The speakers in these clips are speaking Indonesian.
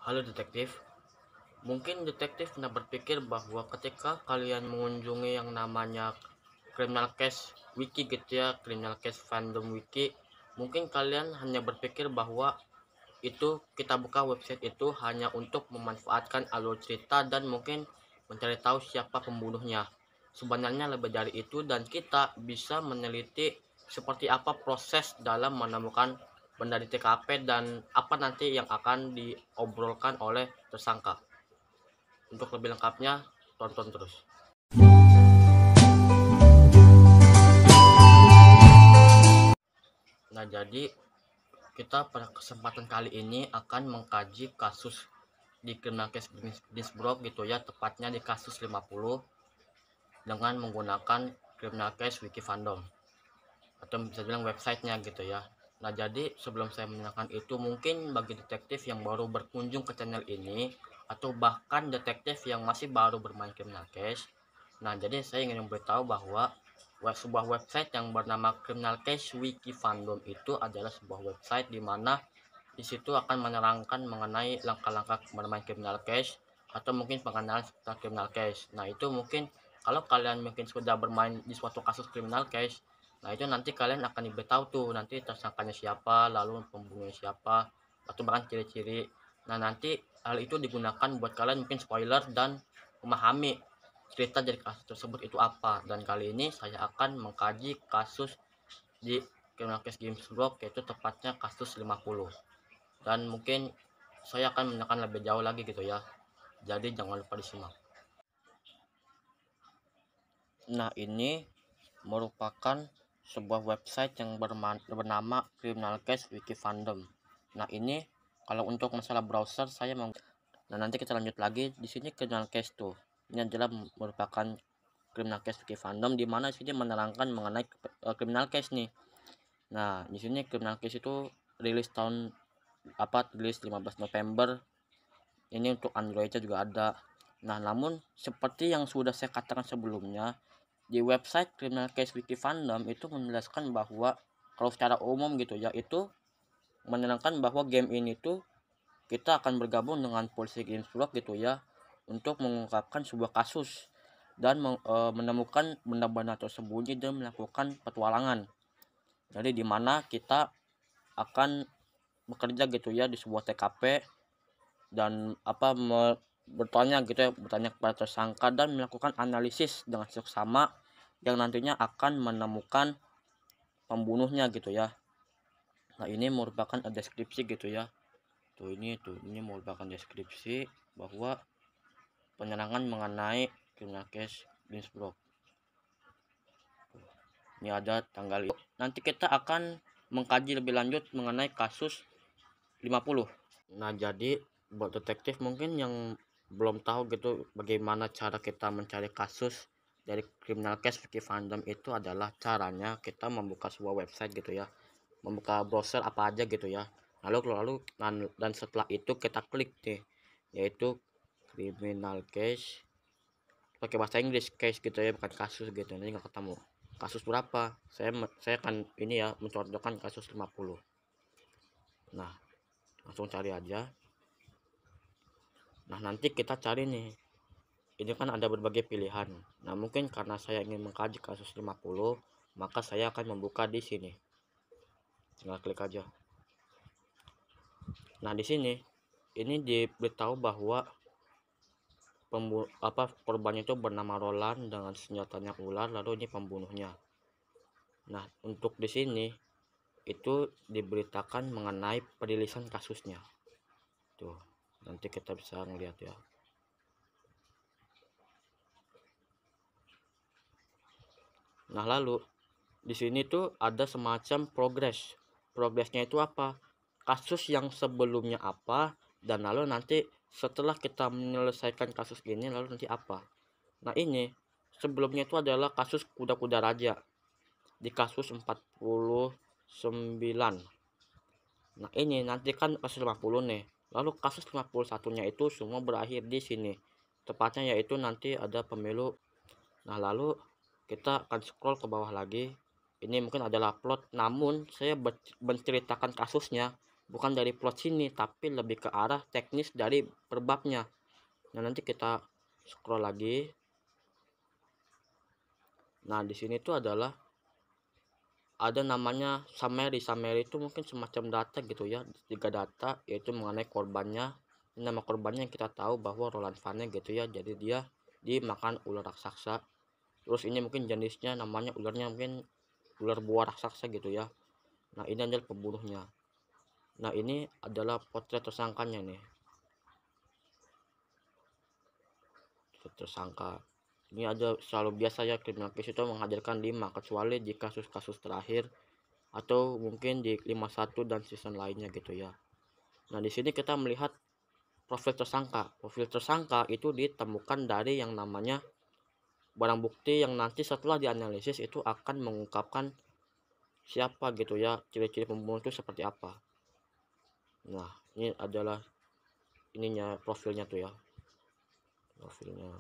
Halo detektif, mungkin detektif pernah berpikir bahwa ketika kalian mengunjungi yang namanya Criminal Case Wiki gitu ya, Criminal Case Fandom Wiki, mungkin kalian hanya berpikir bahwa itu kita buka website itu hanya untuk memanfaatkan alur cerita dan mungkin mencari tahu siapa pembunuhnya. Sebenarnya lebih dari itu dan kita bisa meneliti seperti apa proses dalam menemukan benda di TKP dan apa nanti yang akan diobrolkan oleh tersangka. Untuk lebih lengkapnya, tonton terus. Nah, jadi kita pada kesempatan kali ini akan mengkaji kasus di Criminal Case Dinsbrok gitu ya, tepatnya di kasus 50 dengan menggunakan Criminal Case Wiki Fandom atau bisa bilang websitenya gitu ya. Nah, jadi sebelum saya menanyakan itu, mungkin bagi detektif yang baru berkunjung ke channel ini atau bahkan detektif yang masih baru bermain Criminal Case, nah jadi saya ingin memberitahu bahwa sebuah website yang bernama Criminal Case Wiki Fandom itu adalah sebuah website di mana di situ akan menerangkan mengenai langkah-langkah bermain Criminal Case atau mungkin pengenalan seputar Criminal Case. Nah, itu mungkin kalau kalian mungkin sudah bermain di suatu kasus Criminal Case, nah itu nanti kalian akan diberitahu tuh nanti tersangkanya siapa, lalu pembunuhnya siapa, atau bahkan ciri-ciri. Nah, nanti hal itu digunakan buat kalian mungkin spoiler dan memahami cerita dari kasus tersebut itu apa. Dan kali ini saya akan mengkaji kasus di Criminal Case Games Blog, yaitu tepatnya kasus 50. Dan mungkin saya akan menekan lebih jauh lagi gitu ya, jadi jangan lupa disimak. Nah, ini merupakan sebuah website yang bernama Criminal Case Wiki Fandom. Nah, ini kalau untuk masalah browser saya mau. Nah, nanti kita lanjut lagi. Di sini Criminal Case tuh, ini adalah merupakan Criminal Case Wiki Fandom, di mana sini menerangkan mengenai Criminal Case nih. Nah, di sini Criminal Case itu rilis tahun rilis 15 November. Ini untuk Androidnya juga ada. Nah, namun seperti yang sudah saya katakan sebelumnya, di website Criminal Case Wiki Fandom itu menjelaskan bahwa kalau secara umum gitu ya, itu menerangkan bahwa game ini tuh kita akan bergabung dengan polisi Games Blog gitu ya, untuk mengungkapkan sebuah kasus dan menemukan benda-benda tersembunyi dan melakukan petualangan. Jadi di mana kita akan bekerja gitu ya di sebuah TKP dan bertanya gitu ya, bertanya kepada tersangka dan melakukan analisis dengan seksama yang nantinya akan menemukan pembunuhnya gitu ya. Nah, ini merupakan deskripsi gitu ya. Ini merupakan deskripsi bahwa penyerangan mengenai Criminal Case Dinsbrok. Ini ada tanggal itu. Nanti kita akan mengkaji lebih lanjut mengenai kasus 50. Nah, jadi buat detektif mungkin yang belum tahu gitu bagaimana cara kita mencari kasus dari Criminal Case Wiki Fandom, itu adalah caranya kita membuka sebuah website gitu ya, membuka browser apa aja gitu ya, lalu dan setelah itu kita klik nih, yaitu Criminal Case, pakai bahasa Inggris case gitu ya, bukan kasus gitu, nanti nggak ketemu kasus berapa. Saya akan ini ya, mencontohkan kasus 50. Nah, langsung cari aja. Nah, nanti kita cari nih, ini kan ada berbagai pilihan. Nah, mungkin karena saya ingin mengkaji kasus 50, maka saya akan membuka di sini. Tinggal klik aja. Nah, di sini ini diberitahu bahwa korbannya itu bernama Roland dengan senjatanya ular, lalu ini pembunuhnya. Nah, untuk di sini itu diberitakan mengenai perilisan kasusnya. Tuh, nanti kita bisa ngeliat ya. Nah, lalu di sini tuh ada semacam progresnya itu apa, kasus yang sebelumnya apa, dan lalu nanti setelah kita menyelesaikan kasus ini lalu nanti apa. Nah, ini sebelumnya itu adalah kasus kuda-kuda raja di kasus 49. Nah, ini nanti kan kasus 50 nih, lalu kasus 51 nya itu semua berakhir di sini, tepatnya yaitu nanti ada pemilu. Nah, lalu kita akan scroll ke bawah lagi. Ini mungkin adalah plot, namun saya menceritakan kasusnya bukan dari plot sini, tapi lebih ke arah teknis dari perbabnya. Nah, nanti kita scroll lagi. Nah, di sini tuh adalah ada namanya summary. Summary itu mungkin semacam data gitu ya, 3 data, yaitu mengenai korbannya. Nama korbannya yang kita tahu bahwa Roland Vane gitu ya, jadi dia dimakan ular raksasa. Terus ini mungkin jenisnya, namanya ularnya mungkin ular buah raksasa gitu ya. Nah, ini adalah pembunuhnya. Nah, ini adalah potret tersangkanya nih. Tersangka ini ada, selalu biasa ya kriminal case itu menghadirkan 5, kecuali di kasus-kasus terakhir atau mungkin di 51 dan season lainnya gitu ya. Nah, di sini kita melihat profil tersangka. Profil tersangka itu ditemukan dari yang namanya barang bukti yang nanti setelah dianalisis itu akan mengungkapkan siapa gitu ya, ciri-ciri pembunuh itu seperti apa. Nah, ini adalah ininya, profilnya tuh ya, profilnya.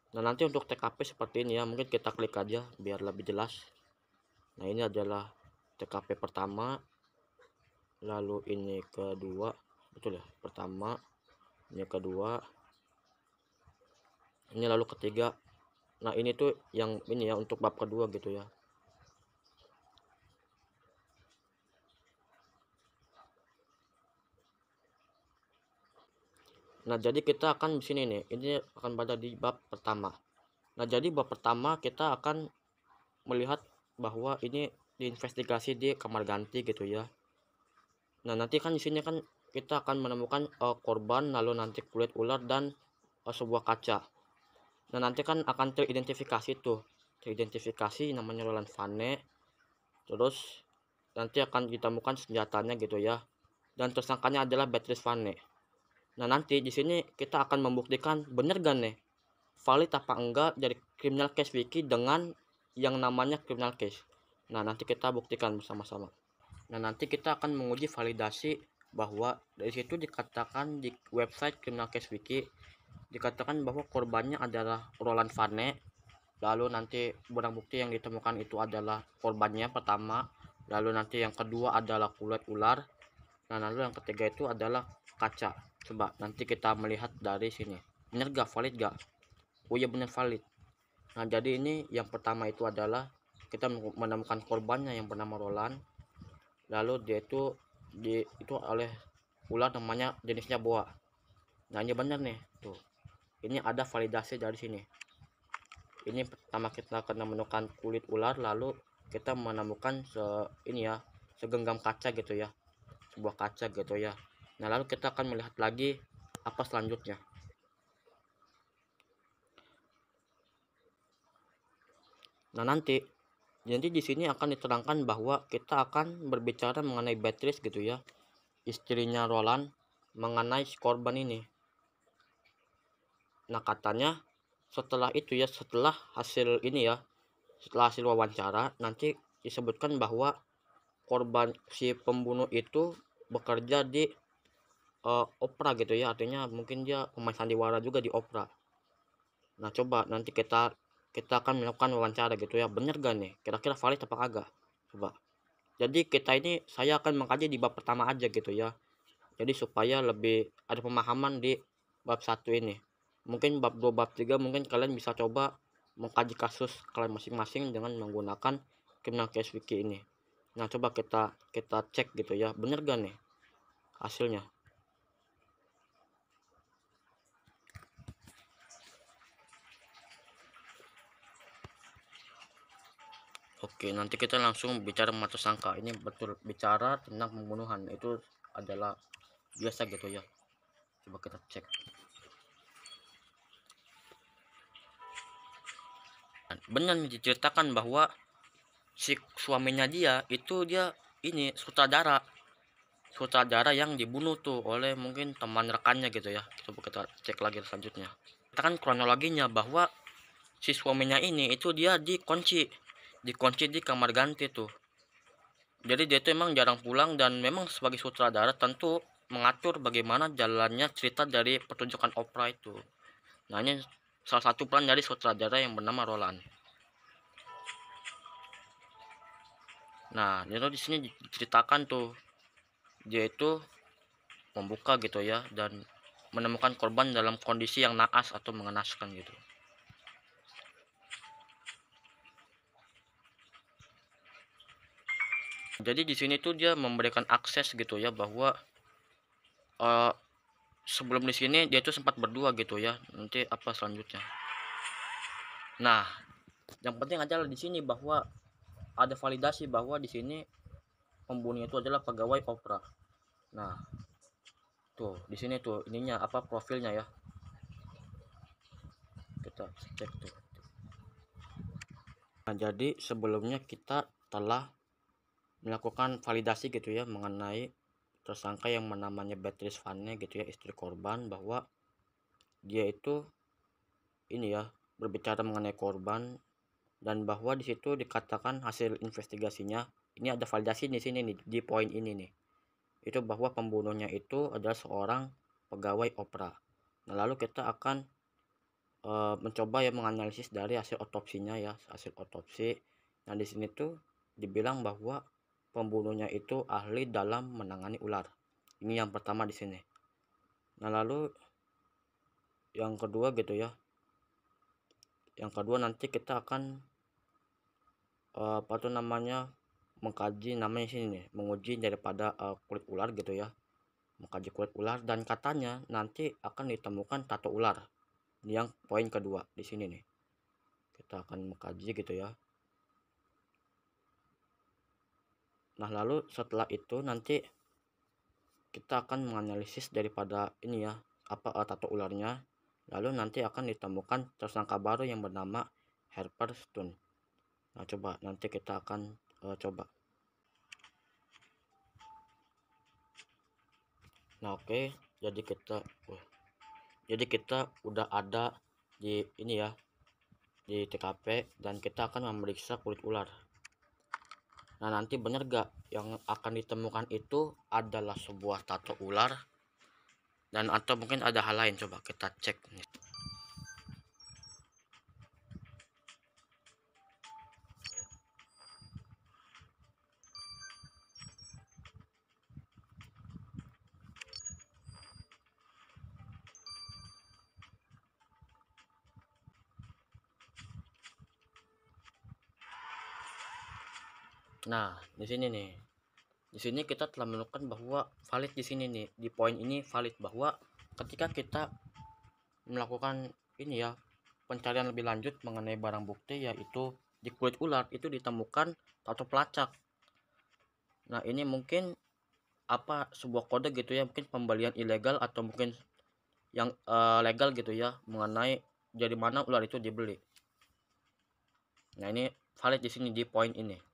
Nah, nanti untuk TKP seperti ini ya, mungkin kita klik aja biar lebih jelas. Nah, ini adalah TKP pertama, lalu ini kedua, betul ya, pertama, ini kedua, ini lalu ketiga. Nah, ini tuh yang ini ya, untuk bab kedua gitu ya. Nah, jadi kita akan di sini nih, ini akan pada di bab pertama. Nah, jadi bab pertama kita akan melihat bahwa ini diinvestigasi di kamar ganti gitu ya. Nah, nanti kan di sini kan kita akan menemukan korban, lalu nanti kulit ular dan sebuah kaca. Nah, nanti kan akan teridentifikasi tuh, teridentifikasi namanya Roland Vane. Terus nanti akan ditemukan senjatanya gitu ya, dan tersangkanya adalah Beatrice Vane. Nah, nanti di sini kita akan membuktikan bener gak nih valid apa enggak dari criminal case wiki dengan yang namanya criminal case. Nah, nanti kita buktikan bersama-sama. Nah, nanti kita akan menguji validasi bahwa dari situ dikatakan di website criminal case wiki dikatakan bahwa korbannya adalah Roland Vane. Lalu nanti barang bukti yang ditemukan itu adalah korbannya pertama, lalu nanti yang kedua adalah kulit ular, nah lalu yang ketiga itu adalah kaca. Coba nanti kita melihat dari sini, bener gak, valid gak? Oh iya, bener valid. Nah, jadi ini yang pertama itu adalah kita menemukan korbannya yang bernama Roland, lalu dia itu itu oleh ular namanya jenisnya boa. Nah, ini bener nih tuh, ini ada validasi dari sini. Ini pertama kita akan menemukan kulit ular, lalu kita menemukan ini ya, segenggam kaca gitu ya, sebuah kaca gitu ya. Nah, lalu kita akan melihat lagi apa selanjutnya. Nah, nanti di sini akan diterangkan bahwa kita akan berbicara mengenai Beatrice gitu ya, istrinya Roland, mengenai si korban ini. Nah, katanya setelah itu ya, setelah hasil ini ya, setelah hasil wawancara nanti disebutkan bahwa korban si pembunuh itu bekerja di opera gitu ya, artinya mungkin dia pemain sandiwara juga di opera. Nah, coba nanti kita akan melakukan wawancara gitu ya, bener gak nih, kira-kira valid apa kagak, coba. Jadi kita ini, saya akan mengkaji di bab pertama aja gitu ya, jadi supaya lebih ada pemahaman di bab 1 ini. Mungkin bab 2, bab 3 mungkin kalian bisa coba mengkaji kasus kalian masing-masing dengan menggunakan criminal case wiki ini. Nah, coba kita cek gitu ya, bener gak nih hasilnya. Oke, nanti kita langsung bicara mengenai tersangka. Ini betul bicara tentang pembunuhan, itu adalah biasa gitu ya. Coba kita cek. Benar diceritakan bahwa si suaminya dia itu dia ini sutradara yang dibunuh tuh oleh mungkin teman rekannya gitu ya. Coba kita cek lagi selanjutnya. Kita kan kronologinya bahwa si suaminya ini itu dia dikunci di kamar ganti tuh. Jadi dia tuh emang jarang pulang, dan memang sebagai sutradara tentu mengatur bagaimana jalannya cerita dari pertunjukan opera itu. Nah, ini salah satu peran dari sutradara yang bernama Roland. Nah, itu di sini diceritakan tuh dia itu membuka gitu ya, dan menemukan korban dalam kondisi yang naas atau mengenaskan gitu. Jadi di sini tuh dia memberikan akses gitu ya, bahwa sebelum di sini dia tuh sempat berdua gitu ya. Nanti apa selanjutnya? Nah, yang penting adalah di sini bahwa ada validasi bahwa di sini pembunuh itu adalah pegawai Opera. Nah, tuh di sini tuh ininya apa profilnya ya. Kita cek tuh. Nah, jadi sebelumnya kita telah melakukan validasi gitu ya mengenai tersangka yang namanya Beatrice Vane gitu ya, istri korban, bahwa dia itu ini ya berbicara mengenai korban, dan bahwa di situ dikatakan hasil investigasinya ini ada validasi di sini nih, di poin ini nih, itu bahwa pembunuhnya itu adalah seorang pegawai Opera. Nah, lalu kita akan mencoba ya menganalisis dari hasil otopsinya ya, hasil otopsi. Nah, di sini tuh dibilang bahwa pembunuhnya itu ahli dalam menangani ular. Ini yang pertama di sini. Nah, lalu yang kedua gitu ya. Yang kedua nanti kita akan apa tuh namanya, mengkaji namanya sini nih, menguji daripada kulit ular gitu ya. Mengkaji kulit ular, dan katanya nanti akan ditemukan tato ular. Ini yang poin kedua di sini nih. Kita akan mengkaji gitu ya. Nah, lalu setelah itu nanti kita akan menganalisis daripada ini ya, apa tato ularnya. Lalu nanti akan ditemukan tersangka baru yang bernama Harper Stone. Nah, coba nanti kita akan coba. Nah, oke, jadi kita udah ada di ini ya, di TKP, dan kita akan memeriksa kulit ular. Nah, nanti bener gak yang akan ditemukan itu adalah sebuah tato ular, dan atau mungkin ada hal lain? Coba kita cek nih. Nah, di sini nih. Di sini kita telah menemukan bahwa valid di sini nih. Di poin ini valid bahwa ketika kita melakukan ini ya, pencarian lebih lanjut mengenai barang bukti, yaitu di kulit ular itu ditemukan tato pelacak. Nah, ini mungkin apa sebuah kode gitu ya, mungkin pembelian ilegal atau mungkin yang legal gitu ya, mengenai dari mana ular itu dibeli. Nah, ini valid di sini di poin ini.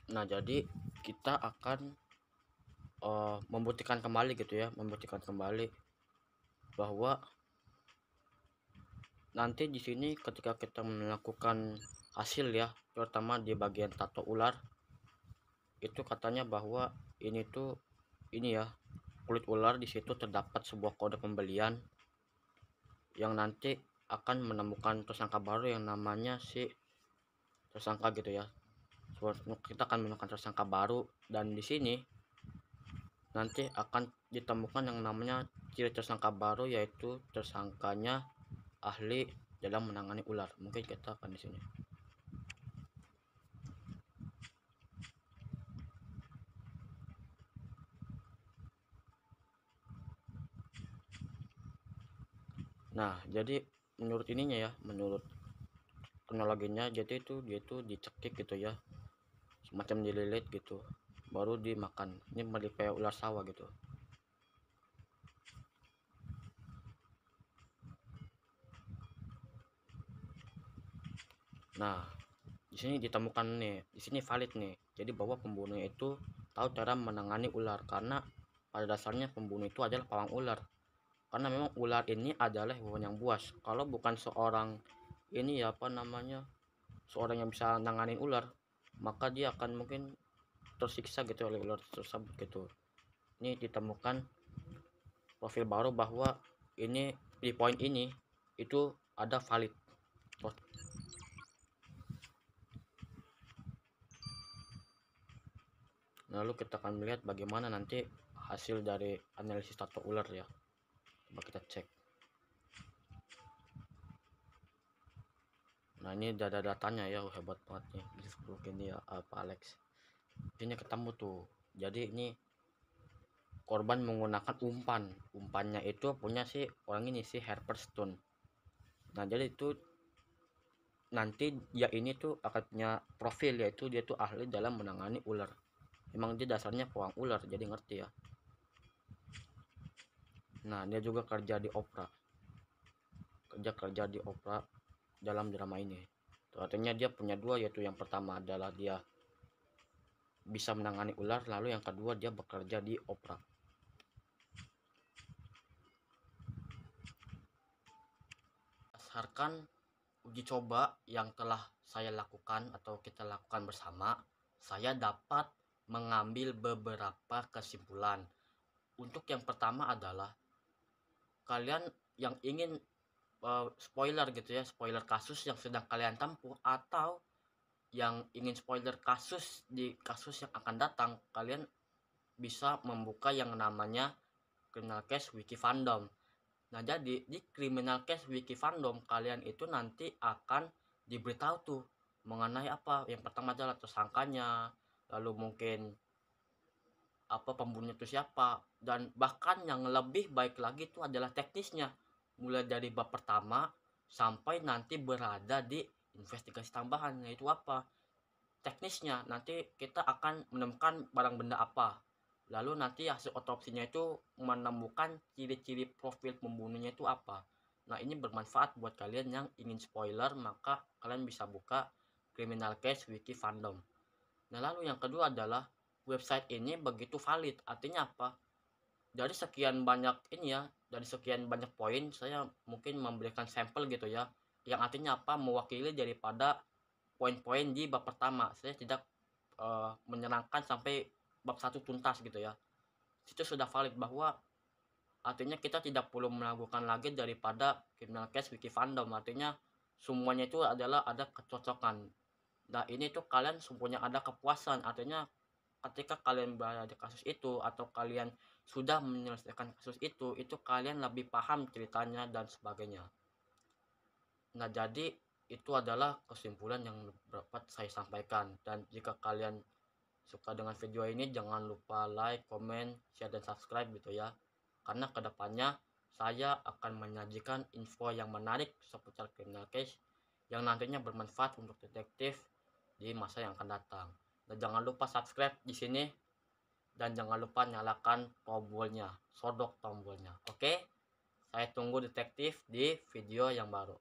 Nah, jadi kita akan membuktikan kembali gitu ya, membuktikan kembali bahwa nanti di sini ketika kita melakukan hasil ya, terutama di bagian tato ular, itu katanya bahwa ini tuh ini ya, kulit ular di situ terdapat sebuah kode pembelian yang nanti akan menemukan tersangka baru yang namanya si tersangka gitu ya. Kita akan menemukan tersangka baru, dan di sini nanti akan ditemukan yang namanya ciri tersangka baru, yaitu tersangkanya ahli dalam menangani ular. Mungkin kita akan di sini. Nah, jadi menurut ininya ya, menurut kronologinya, jadi itu dia itu dicekik gitu ya, semacam dililit gitu, baru dimakan. Ini kayak ular sawah gitu. Nah, di sini ditemukan nih, di sini valid nih. Jadi bahwa pembunuh itu tahu cara menangani ular, karena pada dasarnya pembunuh itu adalah pawang ular. Karena memang ular ini adalah hewan yang buas. Kalau bukan seorang ini ya apa namanya, seorang yang bisa nanganin ular, maka dia akan mungkin tersiksa gitu oleh ular tersebut gitu. Ini ditemukan profil baru bahwa ini di poin ini itu ada valid. Lalu kita akan melihat bagaimana nanti hasil dari analisis tato ular ya. Coba kita cek. Nah ini ada datanya ya, hebat banget nih ini ya, Pak Alex. Ini ketemu tuh. Jadi ini korban menggunakan umpannya itu punya si orang ini, si Herbert Stone. Nah jadi itu nanti dia ini tuh akan punya profil, yaitu dia tuh ahli dalam menangani ular. Emang dia dasarnya pawang ular, jadi ngerti ya. Nah dia juga kerja di opera, kerja di opera dalam drama ini. Tuh, artinya dia punya dua, yaitu yang pertama adalah dia bisa menangani ular, lalu yang kedua dia bekerja di opera. Berdasarkan uji coba yang telah saya lakukan atau kita lakukan bersama, saya dapat mengambil beberapa kesimpulan. Untuk yang pertama adalah kalian yang ingin spoiler gitu ya, spoiler kasus yang sedang kalian tempuh, atau yang ingin spoiler kasus di kasus yang akan datang, kalian bisa membuka yang namanya Criminal Case Wiki Fandom. Nah jadi di Criminal Case Wiki Fandom kalian itu nanti akan diberitahu tuh mengenai apa. Yang pertama adalah tersangkanya, lalu mungkin apa pembunuhnya itu siapa, dan bahkan yang lebih baik lagi itu adalah teknisnya, mulai dari bab pertama sampai nanti berada di investigasi tambahan, yaitu apa teknisnya. Nanti kita akan menemukan barang benda apa, lalu nanti hasil otopsinya itu menemukan ciri-ciri profil pembunuhnya itu apa. Nah ini bermanfaat buat kalian yang ingin spoiler, maka kalian bisa buka Criminal Case Wiki Fandom. Nah lalu yang kedua adalah website ini begitu valid. Artinya apa? Dari sekian banyak ini ya, dari sekian banyak poin saya mungkin memberikan sampel gitu ya, yang artinya apa, mewakili daripada poin-poin di bab pertama. Saya tidak menyerangkan sampai bab 1 tuntas gitu ya. Itu sudah valid, bahwa artinya kita tidak perlu melakukan lagi daripada Criminal Case Wiki Fandom. Artinya semuanya itu adalah ada kecocokan. Nah ini tuh kalian semuanya ada kepuasan. Artinya ketika kalian berada di kasus itu atau kalian sudah menyelesaikan kasus itu kalian lebih paham ceritanya dan sebagainya. Nah jadi itu adalah kesimpulan yang dapat saya sampaikan. Dan jika kalian suka dengan video ini, jangan lupa like, comment, share, dan subscribe gitu ya. Karena kedepannya saya akan menyajikan info yang menarik seputar criminal case yang nantinya bermanfaat untuk detektif di masa yang akan datang. Dan jangan lupa subscribe di sini, dan jangan lupa nyalakan tombolnya, sodok tombolnya. Oke, saya tunggu detektif di video yang baru.